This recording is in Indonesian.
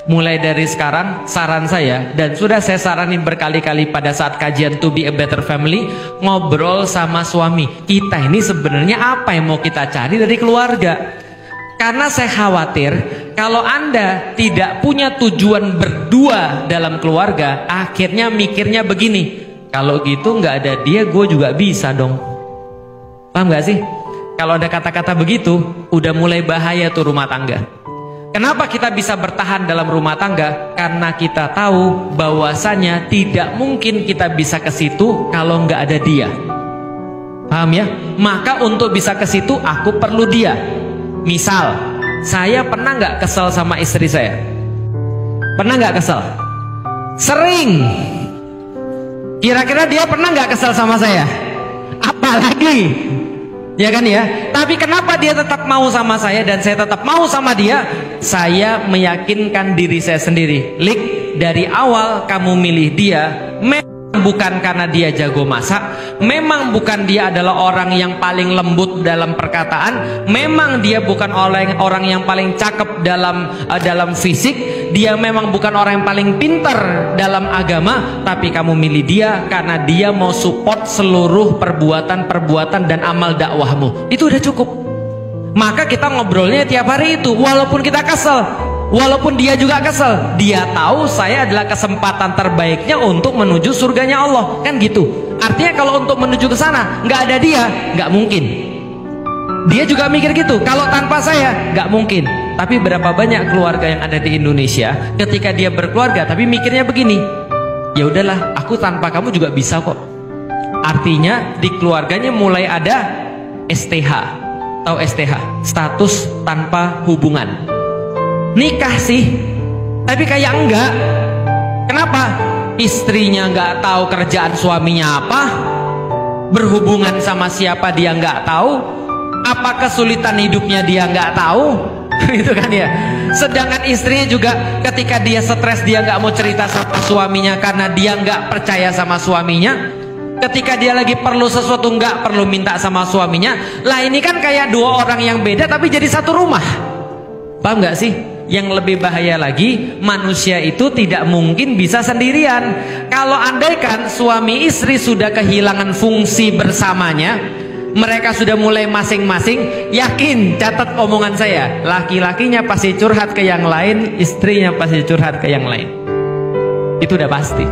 mulai dari sekarang saran saya, dan sudah saya saranin berkali-kali pada saat kajian To Be a Better Family, ngobrol sama suami. Kita ini sebenarnya apa yang mau kita cari dari keluarga? Karena saya khawatir kalau Anda tidak punya tujuan berdua dalam keluarga, akhirnya mikirnya begini, kalau gitu nggak ada dia, gue juga bisa dong. Paham nggak sih? Kalau ada kata-kata begitu, udah mulai bahaya tuh rumah tangga. Kenapa kita bisa bertahan dalam rumah tangga? Karena kita tahu bahwasanya tidak mungkin kita bisa ke situ kalau nggak ada dia. Paham ya? Maka untuk bisa ke situ aku perlu dia. Misal, saya pernah nggak kesel sama istri saya? Pernah nggak kesel? Sering. Kira-kira dia pernah nggak kesel sama saya? Apalagi? Ya kan ya? Tapi kenapa dia tetap mau sama saya dan saya tetap mau sama dia? Saya meyakinkan diri saya sendiri. Lik, dari awal kamu milih dia, memang bukan karena dia jago masak, memang bukan dia adalah orang yang paling lembut dalam perkataan, memang dia bukan orang yang paling cakep dalam fisik, dia memang bukan orang yang paling pintar dalam agama, tapi kamu milih dia karena dia mau support seluruh perbuatan dan amal dakwahmu. Itu udah cukup. Maka kita ngobrolnya tiap hari itu, walaupun kita kesel, walaupun dia juga kesel, dia tahu saya adalah kesempatan terbaiknya untuk menuju surganya Allah, kan gitu. Artinya kalau untuk menuju ke sana nggak ada dia, nggak mungkin. Dia juga mikir gitu, kalau tanpa saya nggak mungkin. Tapi berapa banyak keluarga yang ada di Indonesia ketika dia berkeluarga tapi mikirnya begini, ya udahlah, aku tanpa kamu juga bisa kok. Artinya di keluarganya mulai ada STH, tahu STH, status tanpa hubungan. Nikah sih, tapi kayak enggak. Kenapa? Istrinya nggak tahu kerjaan suaminya apa, berhubungan sama siapa dia nggak tahu, apa kesulitan hidupnya dia nggak tahu. Itu kan ya. Sedangkan istrinya juga ketika dia stres, dia nggak mau cerita sama suaminya karena dia nggak percaya sama suaminya. Ketika dia lagi perlu sesuatu nggak perlu minta sama suaminya. Lah ini kan kayak dua orang yang beda tapi jadi satu rumah. Paham nggak sih? Yang lebih bahaya lagi, manusia itu tidak mungkin bisa sendirian. Kalau andaikan suami istri sudah kehilangan fungsi bersamanya, mereka sudah mulai masing-masing, yakin, catat omongan saya, laki-lakinya pasti curhat ke yang lain, istrinya pasti curhat ke yang lain. Itu udah pasti.